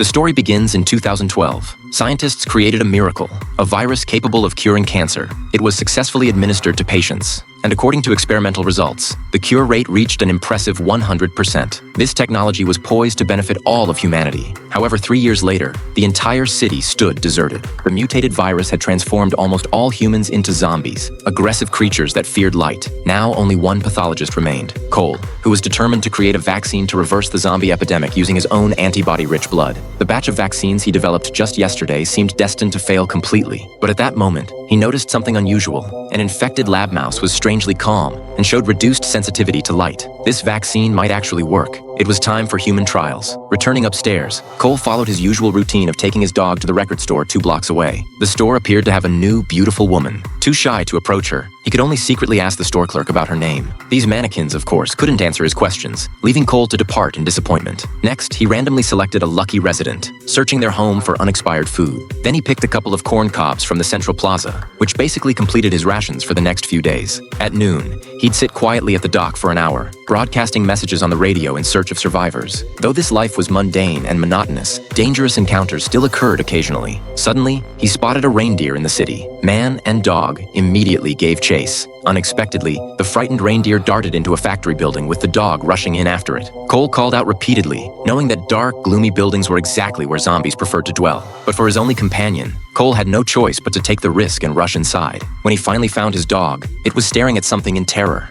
The story begins in 2012. Scientists created a miracle, a virus capable of curing cancer. It was successfully administered to patients, and according to experimental results, the cure rate reached an impressive 100%. This technology was poised to benefit all of humanity. However, 3 years later, the entire city stood deserted. The mutated virus had transformed almost all humans into zombies, aggressive creatures that feared light. Now only one pathologist remained, Cole, who was determined to create a vaccine to reverse the zombie epidemic using his own antibody-rich blood. The batch of vaccines he developed just yesterday seemed destined to fail completely. But at that moment, he noticed something unusual. An infected lab mouse was strangely calm and showed reduced sensitivity to light. This vaccine might actually work. It was time for human trials. Returning upstairs, Cole followed his usual routine of taking his dog to the record store 2 blocks away. The store appeared to have a new, beautiful woman. Too shy to approach her, he could only secretly ask the store clerk about her name. These mannequins, of course, couldn't answer his questions, leaving Cole to depart in disappointment. Next, he randomly selected a lucky resident, searching their home for unexpired food. Then he picked a couple of corn cobs from the Central Plaza, which basically completed his rations for the next few days. At noon, he'd sit quietly at the dock for an hour, broadcasting messages on the radio in search of survivors. Though this life was mundane and monotonous, dangerous encounters still occurred occasionally. Suddenly, he spotted a reindeer in the city. Man and dog immediately gave chase. Unexpectedly, the frightened reindeer darted into a factory building with the dog rushing in after it. Cole called out repeatedly, knowing that dark, gloomy buildings were exactly where zombies preferred to dwell. But for his only companion, Cole had no choice but to take the risk and rush inside. When he finally found his dog, it was staring at something in terror.